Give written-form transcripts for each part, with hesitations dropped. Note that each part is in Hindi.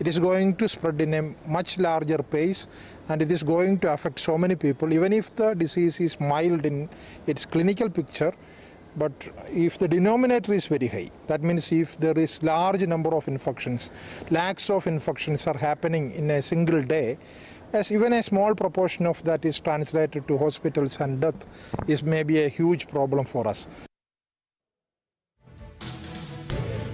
it is going to spread in a much larger pace, and it is going to affect so many people. Even if the disease is mild in its clinical picture, but if the denominator is very high, that means if there is large number of infections, lakhs of infections are happening in a single day, as even a small proportion of that is translated to hospitals and death, is maybe a huge problem for us.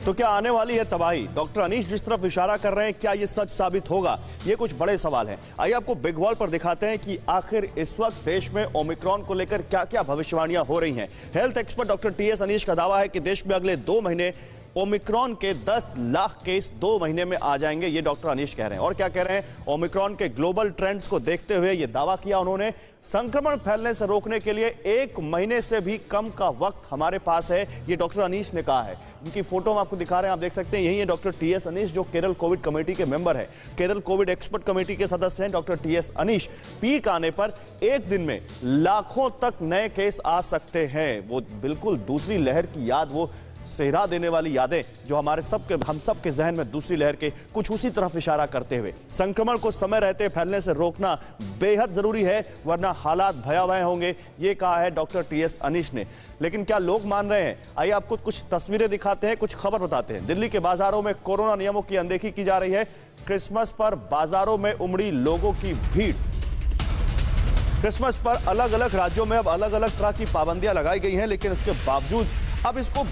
तो क्या आने वाली है तबाही? डॉक्टर अनीश जिस तरफ इशारा कर रहे हैं, क्या ये सच साबित होगा? ये कुछ बड़े सवाल हैं। आइए आपको बिग वॉल पर दिखाते हैं कि आखिर इस वक्त देश में ओमिक्रॉन को लेकर क्या-क्या भविष्यवाणियां हो रही हैं। Health expert doctor TS Anish का दावा है कि देश में अगले 2 महीने ओमिक्रॉन के 10 लाख केस 2 महीने में आ जाएंगे। ये डॉक्टर अनीश कह रहे हैं। और क्या कह रहे हैं? ओमिक्रॉन के ग्लोबल ट्रेंड्स को देखते हुए ये दावा किया उन्होंने, संक्रमण फैलने से रोकने के लिए 1 महीने से भी कम का वक्त हमारे पास है, ये डॉक्टर अनीश ने कहा है। उनकी फोटो हम आपको दिखा रहे हैं, आप देख सकते हैं, यही है डॉक्टर टीएस अनीश, जो केरल कोविड कमेटी के मेंबर है, केरल कोविड एक्सपर्ट कमेटी के सदस्य हैं डॉक्टर टीएस अनीश। पीक आने पर एक दिन में लाखों तक नए केस आ सकते हैं। वो बिल्कुल दूसरी लहर की याद, वो सेहरा देने वाली यादें जो हम सबके जहन में दूसरी लहर के कुछ उसी तरफ इशारा करते हुए, संक्रमण को समय रहते फैलने से रोकना बेहद जरूरी है, वरना हालात भयावह होंगे, ये कहा है डॉक्टर टीएस अनीश ने। लेकिन क्या लोग मान रहे हैं? आइए आपको कुछ तस्वीरें दिखाते हैं, कुछ खबर बताते हैं। दिल्ली के बाजारों में कोरोना नियमों की अनदेखी की जा रही है। क्रिसमस पर बाजारों में उमड़ी लोगों की भीड़। क्रिसमस पर अलग अलग राज्यों में अब अलग अलग तरह की पाबंदियां लगाई गई हैं, लेकिन उसके बावजूद अब इसको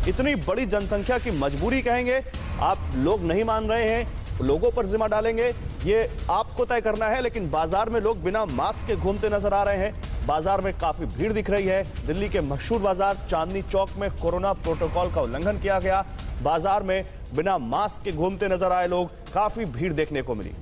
इतनी बड़ी जनसंख्या की मजबूरी कहेंगे? आप लोग नहीं मान रहे हैं, लोगों पर जिम्मा डालेंगे, ये आपको तय करना है। लेकिन बाजार में लोग बिना मास्क के घूमते नजर आ रहे हैं। बाजार में काफी भीड़ दिख रही है। दिल्ली के मशहूर बाजार चांदनी चौक में कोरोना प्रोटोकॉल का उल्लंघन किया गया। बाजार में बिना मास्क के घूमते नजर आए लोग, काफी भीड़ देखने को मिली।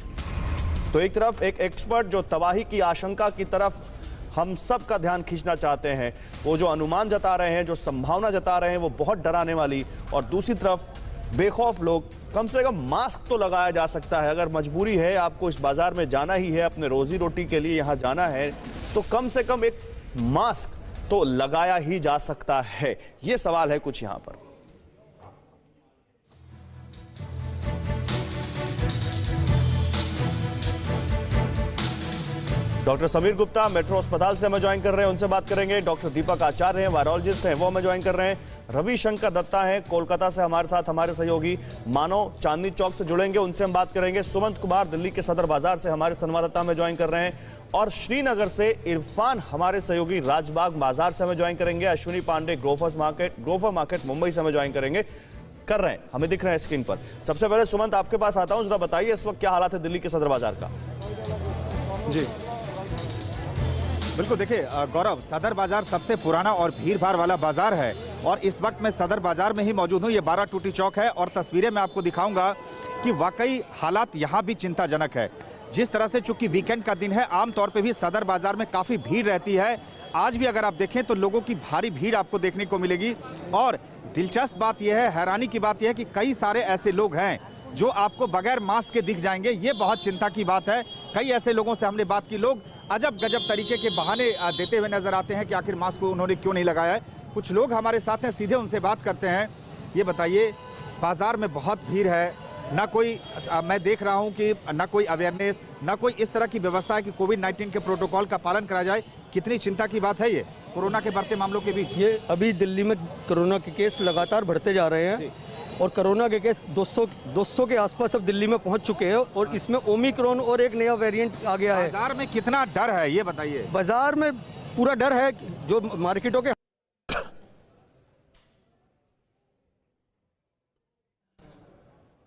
तो एक तरफ एक एक्सपर्ट जो तबाही की आशंका की तरफ हम सब का ध्यान खींचना चाहते हैं, वो जो अनुमान जता रहे हैं, जो संभावना जता रहे हैं, वो बहुत डराने वाली, और दूसरी तरफ बेखौफ लोग। कम से कम मास्क तो लगाया जा सकता है। अगर मजबूरी है, आपको इस बाजार में जाना ही है, अपने रोजी रोटी के लिए यहाँ जाना है, तो कम से कम एक मास्क तो लगाया ही जा सकता है। ये सवाल है कुछ यहाँ पर। डॉक्टर समीर गुप्ता मेट्रो अस्पताल से हमें ज्वाइन कर रहे हैं, उनसे बात करेंगे। डॉक्टर दीपक आचार्य हैं, वायरोलॉजिस्ट हैं, वो हमें ज्वाइन कर रहे हैं। रविशंकर दत्ता हैं कोलकाता से हमारे साथ, हमारे सहयोगी मानव चांदनी चौक से जुड़ेंगे, उनसे हम बात करेंगे। सुमंत कुमार दिल्ली के सदर बाजार से हमारे संवाददाता हमें ज्वाइन कर रहे हैं, और श्रीनगर से इरफान हमारे सहयोगी राजबाग बाजार से हमें ज्वाइन करेंगे। अश्विनी पांडे ग्रोफर मार्केट मुंबई से हमें ज्वाइन कर रहे हैं, हमें दिख रहे हैं स्क्रीन पर। सबसे पहले सुमंत आपके पास आता हूं, जरा बताइए इस वक्त क्या हालात है दिल्ली के सदर बाजार का? जी बिल्कुल, देखिए गौरव, सदर बाजार सबसे पुराना और भीड़ भाड़ वाला बाजार है, और इस वक्त मैं सदर बाजार में ही मौजूद हूँ। ये 12 टूटी चौक है, और तस्वीरें मैं आपको दिखाऊंगा कि वाकई हालात यहाँ भी चिंताजनक है। जिस तरह से चूंकि वीकेंड का दिन है, आमतौर पे भी सदर बाजार में काफ़ी भीड़ रहती है। आज भी अगर आप देखें तो लोगों की भारी भीड़ आपको देखने को मिलेगी, और दिलचस्प बात यह है, हैरानी की बात यह है कि कई सारे ऐसे लोग हैं जो आपको बगैर मास्क के दिख जाएंगे। ये बहुत चिंता की बात है। कई ऐसे लोगों से हमने बात की, लोग अजब गजब तरीके के बहाने देते हुए नजर आते हैं कि आखिर मास्क को उन्होंने क्यों नहीं लगाया है। कुछ लोग हमारे साथ हैं, सीधे उनसे बात करते हैं। ये बताइए, बाजार में बहुत भीड़ है, ना कोई मैं देख रहा हूं कि ना कोई अवेयरनेस, ना कोई इस तरह की व्यवस्था है कि कोविड-19 के प्रोटोकॉल का पालन करा जाए। कितनी चिंता की बात है ये कोरोना के बढ़ते मामलों के बीच? ये अभी दिल्ली में कोरोना के केस लगातार बढ़ते जा रहे हैं, और कोरोना के केस 200 के आसपास अब दिल्ली में पहुंच चुके हैं, और इसमें ओमिक्रॉन और एक नया वेरिएंट आ गया है। बाजार में कितना डर है ये बताइए? बाजार में पूरा डर है, जो मार्केटों के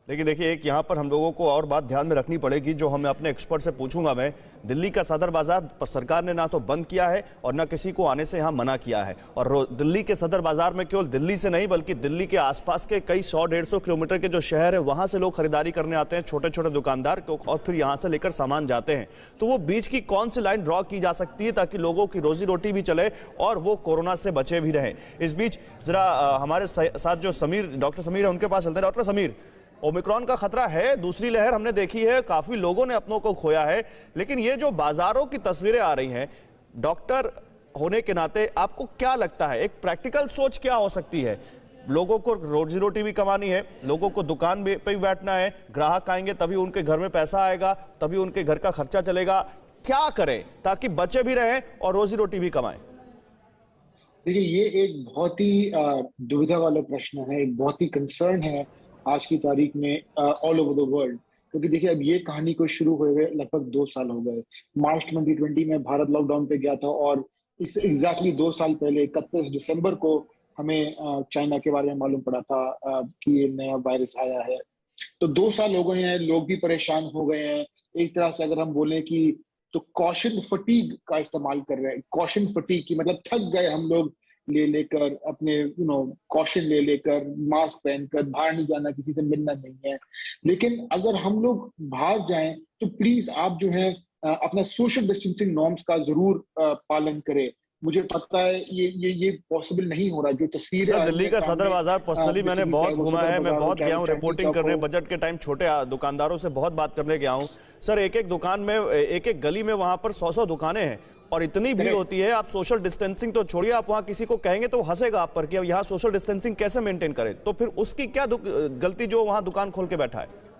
लेकिन देखिए, एक यहाँ पर हम लोगों को और बात ध्यान में रखनी पड़ेगी, जो हमें अपने एक्सपर्ट से पूछूंगा मैं। दिल्ली का सदर बाजार सरकार ने ना तो बंद किया है और ना किसी को आने से यहाँ मना किया है, और दिल्ली के सदर बाजार में केवल दिल्ली से नहीं बल्कि दिल्ली के आसपास के कई 100-150 किलोमीटर के जो शहर है, वहाँ से लोग खरीदारी करने आते हैं, छोटे छोटे दुकानदार, और फिर यहाँ से लेकर सामान जाते हैं। तो वो बीच की कौन सी लाइन ड्रॉ की जा सकती है ताकि लोगों की रोजी रोटी भी चले और वो कोरोना से बचे भी रहें? इस बीच जरा हमारे साथ जो डॉक्टर समीर है, उनके पास चलते हैं। डॉक्टर समीर, ओमिक्रॉन का खतरा है, दूसरी लहर हमने देखी है, काफी लोगों ने अपनों को खोया है, लेकिन ये जो बाजारों की तस्वीरें आ रही हैं, डॉक्टर होने के नाते आपको क्या लगता है, एक प्रैक्टिकल सोच क्या हो सकती है? लोगों को रोजी रोटी भी कमानी है, लोगों को दुकान पे भी बैठना है, ग्राहक आएंगे तभी उनके घर में पैसा आएगा, तभी उनके घर का खर्चा चलेगा। क्या करें ताकि बच्चे भी रहें और रोजी रोटी भी कमाएं? देखिए, ये एक बहुत ही दुविधा वाला प्रश्न है, एक बहुत ही कंसर्न है आज की तारीख में ऑल ओवर द वर्ल्ड। क्योंकि देखिए, अब ये कहानी को शुरू हुए लगभग 2 साल हो गए। मार्च 2020 में भारत लॉकडाउन पे गया था और इस एग्जैक्टली 2 साल पहले 31 दिसंबर को हमें चाइना के बारे में मालूम पड़ा था कि ये नया वायरस आया है। तो 2 साल हो गए हैं, लोग भी परेशान हो गए हैं। एक तरह से अगर हम बोलें कि तो कॉशन फटीग का इस्तेमाल कर रहे हैं। कॉशन फटीग की मतलब थक गए हम लोग ले लेकर, अपने कॉशन ले लेकर, मास्क पहनकर, बाहर नहीं जाना, किसी से मिलना नहीं है। लेकिन अगर हम लोग बाहर जाएं तो प्लीज आप जो है अपना सोशल डिस्टेंसिंग नॉर्म्स का जरूर पालन करें। मुझे पता है ये पॉसिबल नहीं हो रहा। जो तस्वीरें दिल्ली का सदर बाजार पर्सनली मैंने बहुत घुमा है, मैं बहुत गया हूँ रिपोर्टिंग करने, बजट के टाइम छोटे दुकानदारों से बहुत बात करने गया हूँ सर। एक एक दुकान में, एक एक गली में वहां पर 100-100 दुकानें हैं और इतनी भीड़ होती है। आप सोशल डिस्टेंसिंग तो छोड़िए, आप वहां किसी को कहेंगे तो हंसेगा आप पर कि अब यहाँ सोशल डिस्टेंसिंग कैसे मेंटेन करें। तो फिर उसकी क्या गलती जो वहां दुकान खोल के बैठा है?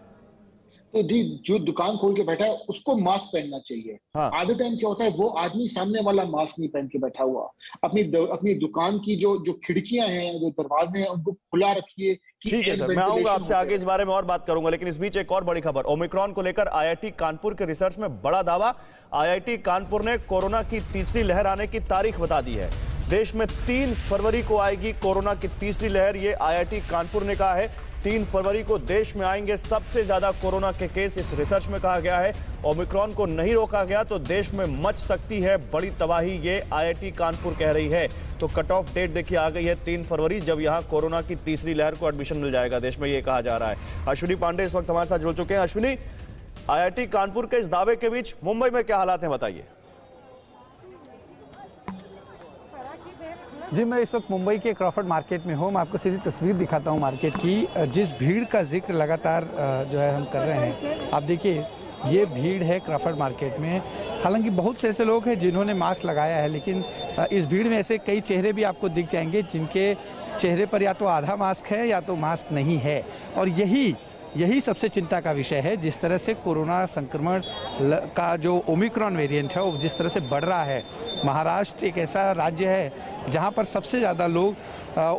तो जी, जो दुकान खोल के बैठा है उसको मास्क पहनना चाहिए। हाँ। आधे टाइम क्या होता है, वो आदमी सामने वाला मास्क नहीं पहन के बैठा हुआ। अपनी दुकान की जो खिड़कियां हैं, जो दरवाजे हैं, उनको खुला रखिए। ठीक है सर, मैं आऊंगा आपसे आगे इस बारे में और बात करूंगा, लेकिन इस बीच एक और बड़ी खबर। ओमिक्रॉन को लेकर आईआईटी कानपुर के रिसर्च में बड़ा दावा। आईआईटी कानपुर ने कोरोना की तीसरी लहर आने की तारीख बता दी है। देश में 3 फरवरी को आएगी कोरोना की तीसरी लहर, ये आईआईटी कानपुर ने कहा है। 3 फरवरी को देश में आएंगे सबसे ज्यादा कोरोना के केस, इस रिसर्च में कहा गया है। ओमिक्रॉन को नहीं रोका गया तो देश में मच सकती है बड़ी तबाही, ये आईआईटी कानपुर कह रही है। तो कट ऑफ डेट देखिए आ गई है 3 फरवरी, जब यहां कोरोना की तीसरी लहर को एडमिशन मिल जाएगा देश में, ये कहा जा रहा है। अश्विनी पांडे इस वक्त हमारे साथ जुड़ चुके हैं। अश्विनी, आईआईटी कानपुर के इस दावे के बीच मुंबई में क्या हालात हैं, बताइए। जी, मैं इस वक्त मुंबई के क्रॉफर्ड मार्केट में हूँ। मैं आपको सीधी तस्वीर दिखाता हूँ मार्केट की। जिस भीड़ का जिक्र लगातार जो है हम कर रहे हैं, आप देखिए ये भीड़ है क्रॉफर्ड मार्केट में। हालांकि बहुत से ऐसे लोग हैं जिन्होंने मास्क लगाया है, लेकिन इस भीड़ में ऐसे कई चेहरे भी आपको दिख जाएंगे जिनके चेहरे पर या तो आधा मास्क है या तो मास्क नहीं है। और यही सबसे चिंता का विषय है। जिस तरह से कोरोना संक्रमण का जो ओमिक्रॉन वेरिएंट है वो जिस तरह से बढ़ रहा है। महाराष्ट्र एक ऐसा राज्य है जहां पर सबसे ज़्यादा लोग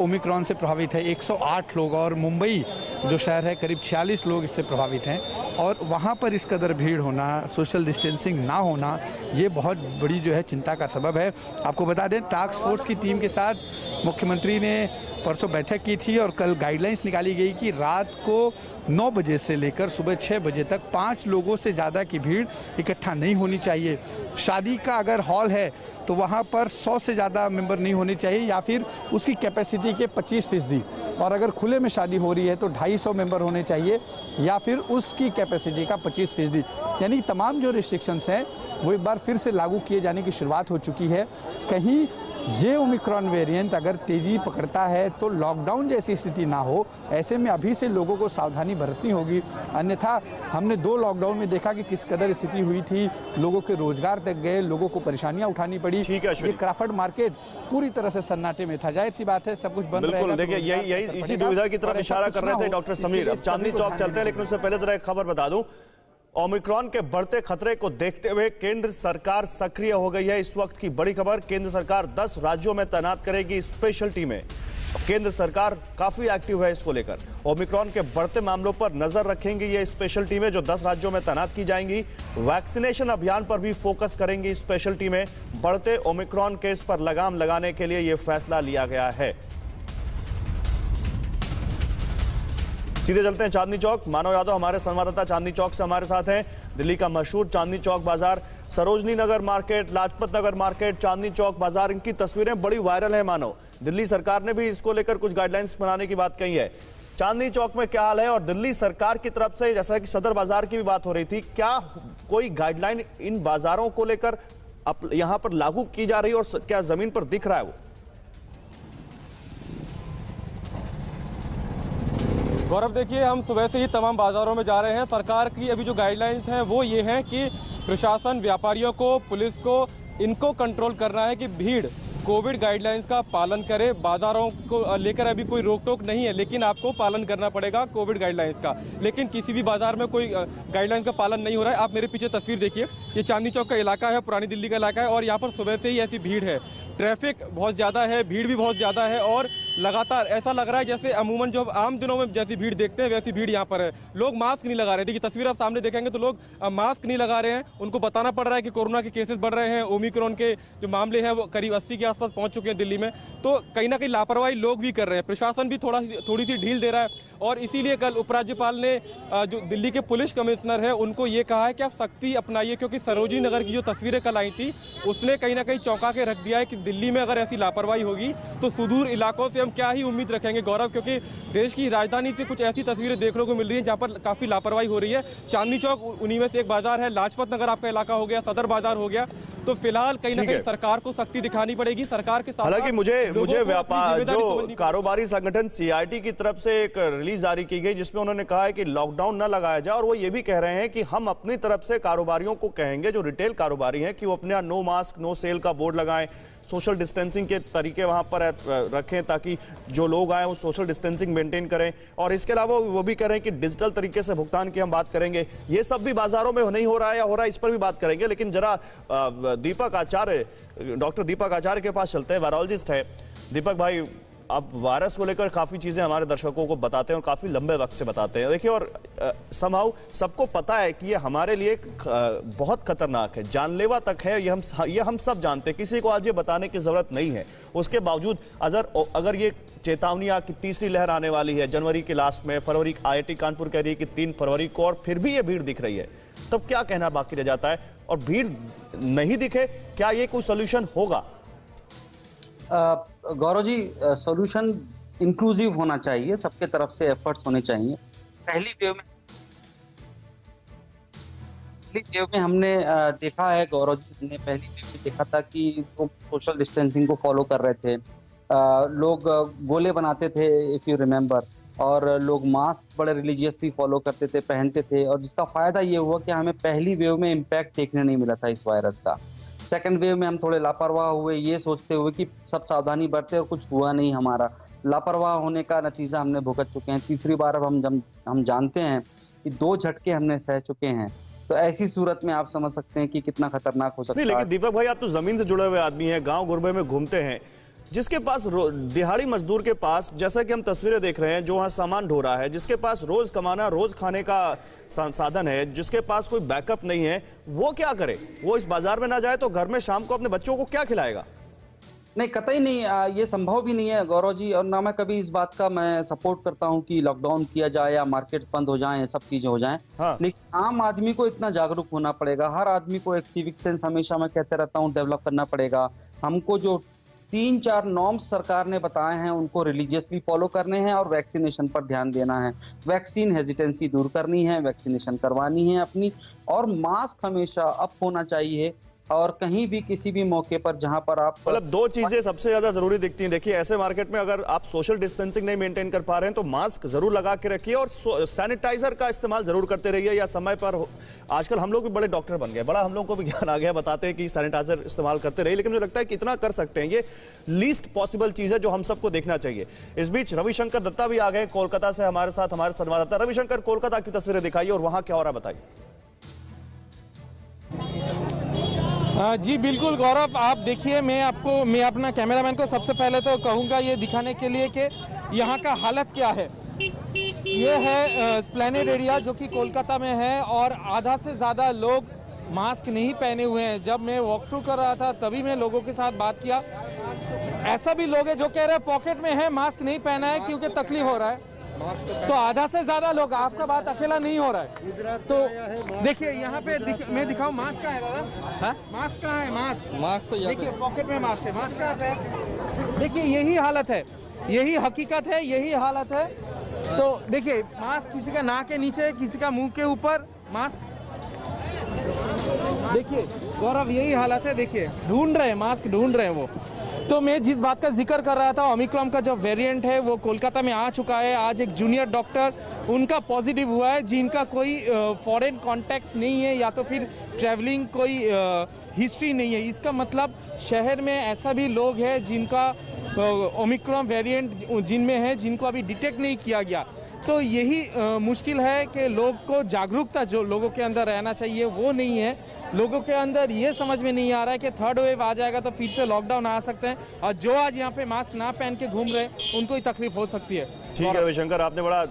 ओमिक्रॉन से प्रभावित है, 108 लोग, और मुंबई जो शहर है करीब 46 लोग इससे प्रभावित हैं। और वहां पर इस कदर भीड़ होना, सोशल डिस्टेंसिंग ना होना, ये बहुत बड़ी जो है चिंता का सबब है। आपको बता दें, टास्क फोर्स की टीम के साथ मुख्यमंत्री ने परसों बैठक की थी और कल गाइडलाइंस निकाली गई कि रात को 9 बजे से लेकर सुबह 6 बजे तक 5 लोगों से ज़्यादा की भीड़ इकट्ठा नहीं होनी चाहिए। शादी का अगर हॉल है तो वहाँ पर 100 से ज़्यादा मेंबर नहीं होने चाहिए या फिर उसकी कैपेसिटी के 25%। और अगर खुले में शादी हो रही है तो 250 मेंबर होने चाहिए या फिर उसकी कैपेसिटी का 25%। यानी तमाम जो रिस्ट्रिक्शंस हैं वो एक बार फिर से लागू किए जाने की शुरुआत हो चुकी है। कहीं ये ओमिक्रॉन वेरिएंट अगर तेजी पकड़ता है तो लॉकडाउन जैसी स्थिति ना हो, ऐसे में अभी से लोगों को सावधानी बरतनी होगी। अन्यथा हमने 2 लॉकडाउन में देखा कि किस कदर स्थिति हुई थी, लोगों के रोजगार तक गए, लोगों को परेशानियां उठानी पड़ी। ये क्रॉफर्ड मार्केट पूरी तरह से सन्नाटे में था। जाहिर सी बात है, सब कुछ बंद रहेगा। बिल्कुल, देखिए यही इसी दुविधा की तरफ इशारा कर रहे थे डॉक्टर समीर। अब चांदनी चौक चलते हैं, लेकिन उससे पहले जरा एक खबर बता दूं। ओमिक्रॉन के बढ़ते खतरे को देखते हुए केंद्र सरकार सक्रिय हो गई है। इस वक्त की बड़ी खबर, केंद्र सरकार 10 राज्यों में तैनात करेगी स्पेशल टीमें। केंद्र सरकार काफी एक्टिव है इसको लेकर। ओमिक्रॉन के बढ़ते मामलों पर नजर रखेंगी ये स्पेशल टीमें जो 10 राज्यों में तैनात की जाएंगी। वैक्सीनेशन अभियान पर भी फोकस करेंगी स्पेशल टीमें। बढ़ते ओमिक्रॉन केस पर लगाम लगाने के लिए यह फैसला लिया गया है। सीधे चलते हैं चांदनी चौक। मानव यादव हमारे संवाददाता चांदनी चौक से हमारे साथ हैं। दिल्ली का मशहूर चांदनी चौक बाजार, सरोजनी नगर मार्केट, लाजपत नगर मार्केट, चांदनी चौक बाजार, इनकी तस्वीरें बड़ी वायरल है। मानो दिल्ली सरकार ने भी इसको लेकर कुछ गाइडलाइंस बनाने की बात कही है। चांदनी चौक में क्या हाल है और दिल्ली सरकार की तरफ से, जैसा कि सदर बाजार की भी बात हो रही थी, क्या कोई गाइडलाइन इन बाजारों को लेकर यहां पर लागू की जा रही है और क्या जमीन पर दिख रहा है वो? गौरव, देखिए हम सुबह से ही तमाम बाजारों में जा रहे हैं। सरकार की अभी जो गाइडलाइंस हैं वो ये हैं कि प्रशासन, व्यापारियों को, पुलिस को, इनको कंट्रोल करना है कि भीड़ कोविड गाइडलाइंस का पालन करें। बाजारों को लेकर अभी कोई रोक टोक नहीं है, लेकिन आपको पालन करना पड़ेगा कोविड गाइडलाइंस का। लेकिन किसी भी बाजार में कोई गाइडलाइंस का पालन नहीं हो रहा है। आप मेरे पीछे तस्वीर देखिए, ये चांदनी चौक का इलाका है, पुरानी दिल्ली का इलाका है, और यहाँ पर सुबह से ही ऐसी भीड़ है। ट्रैफिक बहुत ज़्यादा है, भीड़ भी बहुत ज़्यादा है, और लगातार ऐसा लग रहा है जैसे अमूमन जो आम दिनों में जैसी भीड़ देखते हैं वैसी भीड़ यहाँ पर है। लोग मास्क नहीं लगा रहे। देखिए तस्वीर आप सामने देखेंगे तो लोग मास्क नहीं लगा रहे हैं। उनको बताना पड़ रहा है कि कोरोना के केसेस बढ़ रहे हैं, ओमिक्रॉन के जो मामले हैं वो करीब 80 के आसपास पहुँच चुके हैं दिल्ली में। तो कहीं ना कहीं लापरवाही लोग भी कर रहे हैं, प्रशासन भी थोड़ी सी ढील दे रहा है। और इसीलिए कल उपराज्यपाल ने जो दिल्ली के पुलिस कमिश्नर है उनको ये कहा है कि आप सख्ती अपनाइए, क्योंकि सरोजिनी नगर की जो तस्वीरें कल आई थी उसने कहीं ना कहीं चौंका के रख दिया है कि दिल्ली में अगर ऐसी लापरवाही होगी तो सुदूर इलाकों से हम क्या ही उम्मीद रखेंगे गौरव, क्योंकि देश की राजधानी से कुछ ऐसी तस्वीरें देखने को मिल रही हैं जहाँ पर काफ़ी लापरवाही हो रही है। चांदनी चौक उन्हीं में से एक बाजार है, लाजपत नगर आपका इलाका हो गया, सदर बाजार हो गया। तो फिलहाल कहीं ना कहीं सरकार को सख्ती दिखानी पड़ेगी। सरकार के साथ हालांकि मुझे व्यापार जो कारोबारी संगठन CIT की तरफ से एक रिलीज जारी की गई जिसमें उन्होंने कहा है कि लॉकडाउन न लगाया जाए, और वो ये भी कह रहे हैं कि हम अपनी तरफ से कारोबारियों को कहेंगे, जो रिटेल कारोबारी हैं, कि वो अपने नो मास्क नो सेल का बोर्ड लगाएं, सोशल डिस्टेंसिंग के तरीके वहां पर रखें ताकि जो लोग आए वो सोशल डिस्टेंसिंग मेंटेन करें। और इसके अलावा वो भी कह रहे हैं कि डिजिटल तरीके से भुगतान की हम बात करेंगे। ये सब भी बाजारों में नहीं हो रहा है या हो रहा है, इस पर भी बात करेंगे। लेकिन जरा डॉक्टर दीपक आचार्य के पास चलते हैं, वायरोलॉजिस्ट है। दीपक भाई, आप वायरस को लेकर काफ़ी चीज़ें हमारे दर्शकों को बताते हैं और काफ़ी लंबे वक्त से बताते हैं। देखिए, और समहाउ सबको पता है कि ये हमारे लिए बहुत खतरनाक है, जानलेवा तक है, ये हम सब जानते हैं, किसी को आज ये बताने की ज़रूरत नहीं है। उसके बावजूद अगर ये चेतावनी की तीसरी लहर आने वाली है जनवरी के लास्ट में, फरवरी IIT कानपुर कह रही है कि 3 फरवरी को, और फिर भी ये भीड़ दिख रही है, तब क्या कहना बाकी रह जाता है? और भीड़ नहीं दिखे, क्या ये कोई सोल्यूशन होगा? गौरव जी, सॉल्यूशन इंक्लूसिव होना चाहिए, सबके तरफ से एफर्ट्स होने चाहिए। पहली वेव में हमने देखा है गौरव जी, हमने पहली वेव में देखा था कि लोग सोशल डिस्टेंसिंग को फॉलो कर रहे थे, लोग गोले बनाते थे इफ यू रिमेम्बर, और लोग मास्क बड़े रिलीजियसली फॉलो करते थे, पहनते थे, और जिसका फायदा ये हुआ कि हमें पहली वेव में इम्पैक्ट देखने नहीं मिला था इस वायरस का। सेकंड वेव में हम थोड़े लापरवाह हुए, ये सोचते हुए कि सब सावधानी बरते, और कुछ हुआ नहीं हमारा। लापरवाह होने का नतीजा हमने भुगत चुके हैं। तीसरी बार अब हम जानते हैं कि 2 झटके हमने सह चुके हैं। तो ऐसी सूरत में आप समझ सकते हैं कि कितना खतरनाक हो सकता है। लेकिन दीपक भाई, आप तो जमीन से जुड़े हुए आदमी हैं, गाँव गुरबे में घूमते हैं, जिसके पास दिहाड़ी मजदूर के पास, जैसा कि हम तस्वीरें देख रहे हैं, जो वहाँ सामान ढो रहा है, जिसके पास रोज कमाना रोज खाने का साधन है, जिसके पास कोई बैकअप नहीं है, वो क्या करे? वो इस बाजार में ना जाए तो घर में शाम को अपने बच्चों को क्या खिलाएगा? नहीं, कतई नहीं, ये संभव भी नहीं है गौरव जी। और ना मैं कभी इस बात का मैं सपोर्ट करता हूं कि लॉकडाउन किया जाए या मार्केट बंद हो जाए, सब चीजें हो जाएं। हाँ। लेकिन आम आदमी को इतना जागरूक होना पड़ेगा। हर आदमी को एक सिविक सेंस, हमेशा मैं कहते रहता हूँ, डेवलप करना पड़ेगा। हमको जो 3-4 नॉर्म्स सरकार ने बताए हैं उनको रिलीजियसली फॉलो करने हैं, और वैक्सीनेशन पर ध्यान देना है। वैक्सीन हेजिटेंसी दूर करनी है, वैक्सीनेशन करवानी है अपनी, और मास्क हमेशा अप होना चाहिए। और कहीं भी किसी भी मौके पर जहां पर आप, मतलब 2 चीजें सबसे ज्यादा जरूरी दिखती हैं। देखिए, ऐसे मार्केट में अगर आप सोशल डिस्टेंसिंग नहीं मेंटेन कर पा रहे हैं तो मास्क जरूर लगा के रखिए, और सैनिटाइजर का इस्तेमाल जरूर करते रहिए, या समय पर। आजकल हम लोग भी बड़े डॉक्टर बन गए, बड़ा हम लोग को भी ज्ञान आ गया, बताते हैं कि सैनिटाइजर इस्तेमाल करते रहिए। लेकिन मुझे लगता है कि इतना कर सकते हैं, ये लीस्ट पॉसिबल चीज है जो हम सबको देखना चाहिए। इस बीच रविशंकर दत्ता भी आ गए कोलकाता से हमारे साथ, हमारे संवाददाता। रविशंकर, कोलकाता की तस्वीरें दिखाइए और वहां क्या हो रहा है बताइए। जी बिल्कुल गौरव, आप देखिए, मैं अपना कैमरामैन को सबसे पहले तो कहूँगा ये दिखाने के लिए कि यहाँ का हालत क्या है। ये है एस्प्लेनेड एरिया जो कि कोलकाता में है, और आधा से ज़्यादा लोग मास्क नहीं पहने हुए हैं। जब मैं वॉक थ्रू कर रहा था तभी मैं लोगों के साथ बात किया, ऐसा भी लोग हैं जो कह रहे हैं पॉकेट में है, मास्क नहीं पहना है क्योंकि तकलीफ हो रहा है। तो आधा से ज्यादा लोग, आपका बात अकेला नहीं हो रहा है। तो देखिए यहाँ पे मैं दिखाऊं, मास्क कहाँ है दादा? मास्क कहाँ है? मास्क तो देखिए पॉकेट में मास्क है, मास्क कहाँ है? देखिए यही हालत है, यही हकीकत है, यही हालत है। तो देखिए मास्क किसी का नाक के नीचे, किसी का मुंह के ऊपर मास्क। देखिए गौरव, यही हालत है। देखिए ढूंढ रहे हैं, मास्क ढूंढ रहे हैं वो। तो मैं जिस बात का जिक्र कर रहा था, ओमिक्रॉन का जो वेरिएंट है वो कोलकाता में आ चुका है। आज एक जूनियर डॉक्टर उनका पॉजिटिव हुआ है, जिनका कोई फॉरेन कॉन्टैक्ट्स नहीं है, या तो फिर ट्रैवलिंग कोई हिस्ट्री नहीं है। इसका मतलब शहर में ऐसा भी लोग हैं जिनका ओमिक्रॉन वेरिएंट जिनमें है, जिनको अभी डिटेक्ट नहीं किया गया। तो यही मुश्किल है कि लोग को जागरूकता जो लोगों के अंदर रहना चाहिए वो नहीं है। लोगों के अंदर ये समझ में नहीं आ रहा है कि थर्ड वेव आ जाएगा तो फिर से लॉकडाउन आ सकते हैं, और जो आज यहाँ पे मास्क ना पहन के घूम रहे हैं उनको ही तकलीफ हो सकती है। ठीक है रविशंकर, आपने बड़ा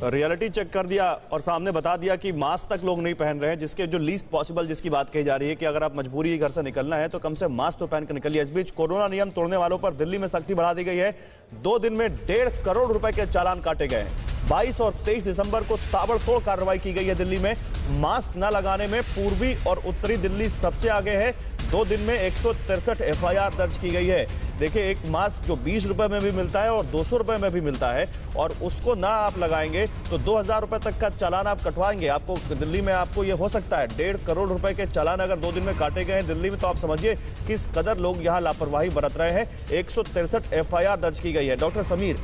रियलिटी चेक कर दिया और सामने बता दिया कि मास्क तक लोग नहीं पहन रहे हैं, जिसके जो लीस्ट पॉसिबल जिसकी बात कही जा रही है कि अगर आप मजबूरी घर से निकलना है तो कम से मास्क तो पहन कर निकलिए। इस बीच कोरोना नियम तोड़ने वालों पर दिल्ली में सख्ती बढ़ा दी गई है। 2 दिन में 1.5 करोड़ रुपए के चालान काटे गए हैं। 22 और 23 दिसंबर को ताबड़तोड़ कार्रवाई की गई है दिल्ली में। मास्क न लगाने में पूर्वी और उत्तरी दिल्ली सबसे आगे है। 2 दिन में 163 एफआईआर दर्ज की गई है। देखिए, एक मास्क जो 20 रुपए में भी मिलता है और 200 रुपए में भी मिलता है, और उसको ना आप लगाएंगे तो 2000 रुपए तक का चालान आप कटवाएंगे। आपको दिल्ली में आपको ये हो सकता है 1.5 करोड़ रुपए के चालान अगर 2 दिन में काटे गए हैं दिल्ली में, तो आप समझिए किस कदर लोग यहाँ लापरवाही बरत रहे हैं। 163 एफआईआर दर्ज की गई है। डॉक्टर समीर,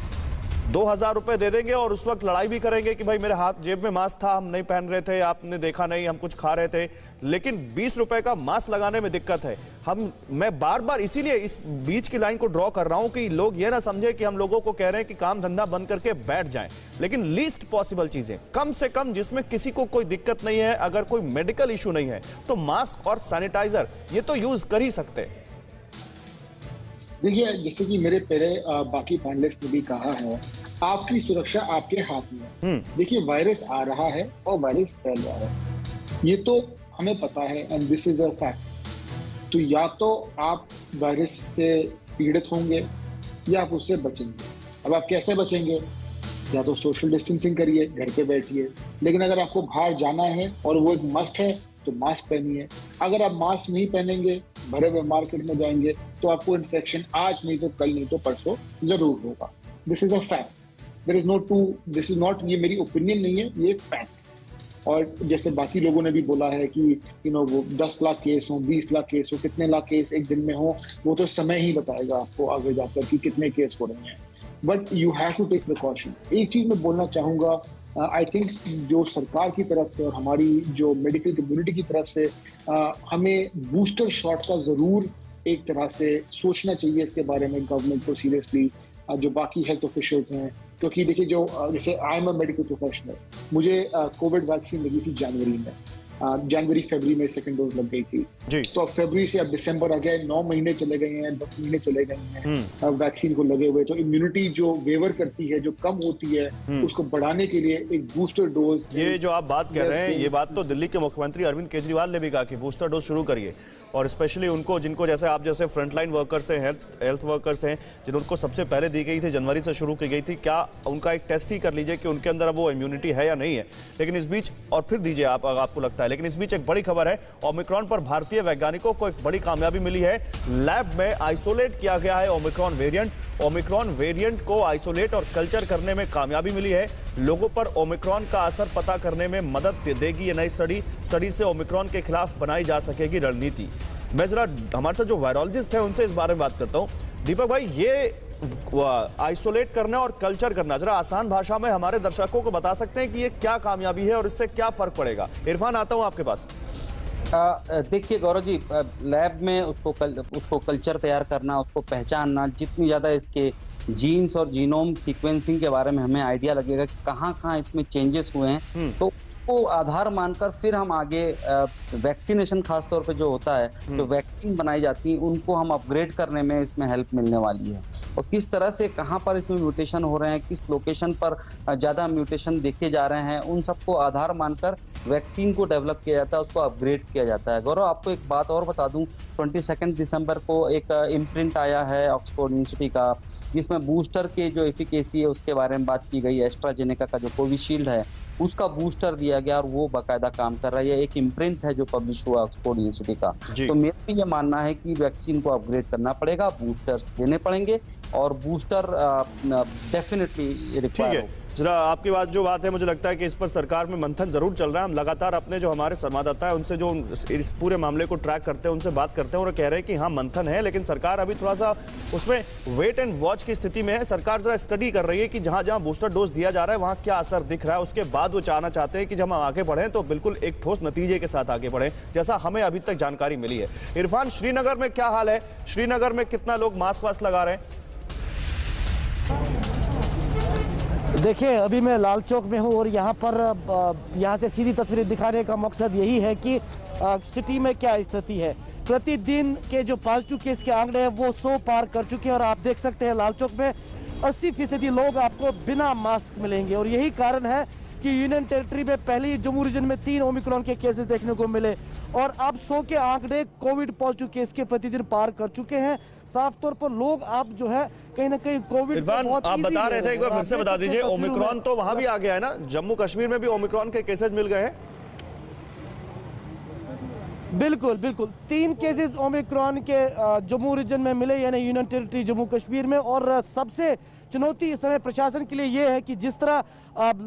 2000 रुपए दे देंगे और उस वक्त लड़ाई भी करेंगे कि भाई मेरे हाथ जेब में मास्क था, हम नहीं पहन रहे थे, आपने देखा नहीं, हम कुछ खा रहे थे, लेकिन 20 रुपए का मास्क लगाने में दिक्कत है। मैं बार बार इसीलिए इस बीच की लाइन को ड्रॉ कर रहा हूं कि लोग ये ना समझे कि हम लोगों को कह रहे हैं कि काम धंधा बंद करके बैठ जाएं, लेकिन लीस्ट पॉसिबल चीजें कम से कम जिसमें किसी को कोई दिक्कत नहीं है, अगर कोई मेडिकल इशू नहीं है तो मास्क और सैनिटाइजर ये तो यूज कर ही सकते हैं। देखिए, जैसे कि मेरे पहले बाकी पैनलिस्ट ने भी कहा है, आपकी सुरक्षा आपके हाथ में। देखिए, वायरस आ रहा है और वायरस फैल रहा है, ये तो हमें पता है, and this is a fact. तो या तो आप वायरस से पीड़ित होंगे या आप उससे बचेंगे। अब आप कैसे बचेंगे? या तो सोशल डिस्टेंसिंग करिए, घर पे बैठिए, लेकिन अगर आपको बाहर जाना है और वो एक मस्ट है तो मास्क पहनिए। अगर आप मास्क नहीं पहनेंगे, भरे हुए मार्केट में जाएंगे, तो आपको इन्फेक्शन आज नहीं तो कल नहीं तो परसों जरूर होगा। This is a fact, there is no two, this is not, ये मेरी ओपिनियन नहीं है, ये एक फैक्ट। और जैसे बाकी लोगों ने भी बोला है कि वो 10 लाख केस हो, 20 लाख केस हो, कितने लाख केस एक दिन में हो, वो तो समय ही बताएगा आपको आगे जाकर कि कितने केस हो रहे हैं। But you have to take precaution. एक चीज मैं बोलना चाहूँगा, आई थिंक जो सरकार की तरफ से और हमारी जो मेडिकल कम्युनिटी की तरफ से हमें बूस्टर शॉट का ज़रूर एक तरह से सोचना चाहिए इसके बारे में, गवर्नमेंट को सीरियसली, जो बाकी हेल्थ ऑफिशियल्स हैं। क्योंकि देखिए, जो जैसे I am a medical professional, मुझे कोविड वैक्सीन लगी थी जनवरी में, जनवरी फरवरी में सेकंड डोज लग गई थी जी। तो अब फरवरी से अब दिसंबर आ गया, 9 महीने चले गए हैं, 10 महीने चले गए हैं वैक्सीन को लगे हुए। तो इम्यूनिटी जो वेवर करती है, जो कम होती है, उसको बढ़ाने के लिए एक बूस्टर डोज, ये जो आप बात कर रहे हैं, ये बात तो दिल्ली के मुख्यमंत्री अरविंद केजरीवाल ने भी कहा कि बूस्टर डोज शुरू करिए। और स्पेशली उनको, जिनको जैसे आप जैसे फ्रंटलाइन वर्कर्स हैं, हेल्थ वर्कर्स हैं, जिनको सबसे पहले दी गई थी, जनवरी से शुरू की गई थी, क्या उनका एक टेस्ट ही कर लीजिए कि उनके अंदर वो इम्यूनिटी है या नहीं है। लेकिन इस बीच, और फिर दीजिए आप, आपको लगता है, लेकिन इस बीच एक बड़ी खबर है, ओमिक्रॉन पर भारतीय वैज्ञानिकों को एक बड़ी कामयाबी मिली है। लैब में आइसोलेट किया गया है ओमिक्रॉन वेरिएंट। ओमिक्रॉन वेरिएंट को आइसोलेट और कल्चर करने में कामयाबी मिली है। लोगों पर ओमिक्रॉन का असर पता करने में मदद देगी ये नई स्टडी से ओमिक्रॉन के खिलाफ बनाई जा सकेगी रणनीति। मैं जरा हमारे साथ जो वायरोलॉजिस्ट हैं उनसे इस बारे में बात करता हूं। दीपक भाई, ये आइसोलेट करना और कल्चर करना, जरा आसान भाषा में हमारे दर्शकों को बता सकते हैं कि ये क्या कामयाबी है और इससे क्या फर्क पड़ेगा? इरफान, आता हूं आपके पास। देखिए गौरव जी, लैब में उसको कल्चर तैयार करना, उसको पहचानना, जितनी ज़्यादा इसके जीन्स और जीनोम सीक्वेंसिंग के बारे में हमें आइडिया लगेगा कि कहाँ इसमें चेंजेस हुए हैं, तो उसको आधार मानकर फिर हम आगे वैक्सीनेशन खास तौर पे जो होता है, जो वैक्सीन बनाई जाती है, उनको हम अपग्रेड करने में इसमें हेल्प मिलने वाली है। और किस तरह से कहाँ पर इसमें म्यूटेशन हो रहे हैं, किस लोकेशन पर ज़्यादा म्यूटेशन देखे जा रहे हैं, उन सबको आधार मानकर वैक्सीन को डेवलप किया जाता है, उसको अपग्रेड किया जाता है। गौरव, आपको एक बात और बता दूं, 22 दिसंबर को एक इम्प्रिंट आया है ऑक्सफोर्ड यूनिवर्सिटी का, जिसमें बूस्टर के जो एफिकेसी है उसके बारे में बात की गई। एस्ट्राजेनेका का जो कोविशील्ड है उसका बूस्टर दिया गया और वो बाकायदा काम कर रहा है। एक इम्प्रिंट है जो पब्लिश हुआ ऑक्सफोर्ड यूनिवर्सिटी का। तो मेरा भी ये मानना है कि वैक्सीन को अपग्रेड करना पड़ेगा, बूस्टर्स देने पड़ेंगे और बूस्टर डेफिनेटली रिक्वायर। जरा आपकी जो बात है, मुझे लगता है कि इस पर सरकार में मंथन जरूर चल रहा है। हम लगातार अपने जो हमारे संवाददाता है उनसे जो इस पूरे मामले को ट्रैक करते हैं उनसे बात करते हैं और कह रहे हैं कि हाँ मंथन है, लेकिन सरकार अभी थोड़ा सा उसमें वेट एंड वॉच की स्थिति में है। सरकार जरा स्टडी कर रही है कि जहां जहां बूस्टर डोज दिया जा रहा है वहां क्या असर दिख रहा है, उसके बाद वो चाहते हैं कि जब हम आगे बढ़ें तो बिल्कुल एक ठोस नतीजे के साथ आगे बढ़ें, जैसा हमें अभी तक जानकारी मिली है। इरफान, श्रीनगर में क्या हाल है? श्रीनगर में कितना लोग मास्क वास्क लगा रहे हैं? देखिए, अभी मैं लाल चौक में हूँ और यहाँ से सीधी तस्वीरें दिखाने का मकसद यही है कि सिटी में क्या स्थिति है। प्रतिदिन के जो पॉजिटिव केस के आंकड़े हैं वो 100 पार कर चुके हैं और आप देख सकते हैं लाल चौक में 80% लोग आपको बिना मास्क मिलेंगे। और यही कारण है कि यूनियन टेरिटरी में पहले जम्मू रीजन में 3 ओमिक्रॉन के केसेस देखने को मिले और अब 100 के आंकड़े कोविड पॉजिटिव केस के प्रतिदिन पार कर चुके हैं। साफ तौर पर लोग आप जो है कहीं ना कहीं कोविड इरफान, आप बता रहे थे, एक बार फिर से बता दीजिए, ओमिक्रॉन तो वहां भी आ गया है ना? जम्मू कश्मीर में भी ओमिक्रॉन के केसेस मिल गए हैं? बिल्कुल बिल्कुल, 3 केसेस ओमिक्रॉन के जम्मू रीजन में मिले, यानी यूनियन टेरिटरी जम्मू कश्मीर में। और सबसे चुनौती इस समय प्रशासन के लिए ये है कि जिस तरह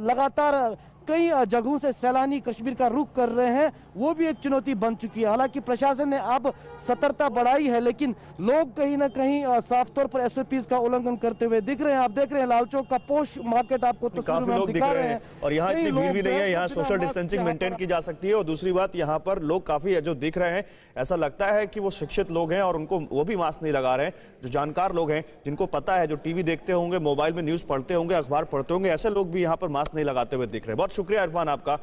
लगातार कई जगहों से सैलानी कश्मीर का रुख कर रहे हैं, वो भी एक चुनौती बन चुकी है। हालांकि प्रशासन ने अब सतर्कता बढ़ाई है, लेकिन लोग कहीं ना कहीं साफ तौर पर SOPs का उल्लंघन करते हुए दिख रहे हैं। आप देख रहे हैं लाल चौक का पोश मार्केट आपको काफी लोग दिख रहे हैं और यहाँ इतनी भीड़ भी नहीं है, यहाँ सोशल डिस्टेंसिंग मेंटेन की जा सकती है। और दूसरी बात, यहाँ पर लोग काफी जो दिख रहे हैं, ऐसा लगता है कि वो शिक्षित लोग हैं और उनको वो भी मास्क नहीं लगा रहे हैं। जो जानकार लोग हैं, जिनको पता है, जो टीवी देखते होंगे, मोबाइल में न्यूज पढ़ते होंगे, अखबार पढ़ते होंगे, ऐसे लोग भी यहाँ पर मास्क नहीं लगाते हुए दिख रहे हैं। बहुत शुक्रिया इरफान आपका।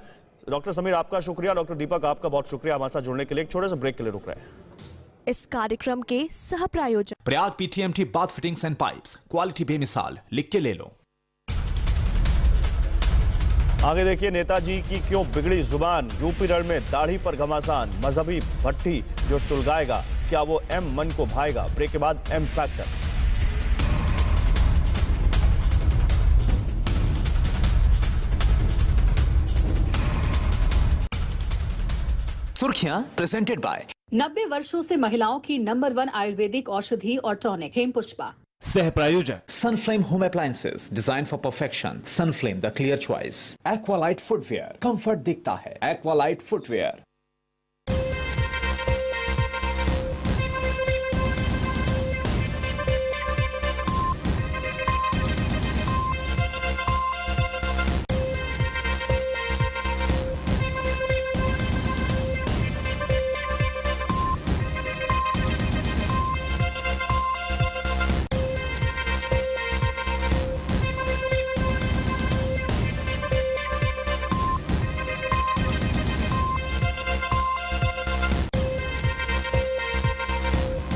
डॉक्टर समीर आपका शुक्रिया, डॉक्टर दीपक आपका बहुत शुक्रिया हमारे साथ जुड़ने के लिए। एक छोटे से ब्रेक के लिए रुक रहे हैं। इस कार्यक्रम के सह प्रायोजक Prayag PTMT bath fittings and pipes, quality बेमिसाल, लिख के ले लो। आगे देखिए, नेताजी की क्यों बिगड़ी जुबान, यूपी रण में दाढ़ी पर घमासान, मजहबी भट्टी जो सुलगाएगा, क्या वो M मन को भाएगा? ब्रेक के बाद M फैक्टर। सुर्खियां प्रेजेंटेड बाय 90 वर्षों से महिलाओं की नंबर 1 आयुर्वेदिक औषधि और टॉनिक हेमपुष्पा। सह प्रायोजक Sunflame home appliances, design for perfection. Sunflame the clear choice. Aqualite footwear, comfort दिखता है। Aqualite footwear.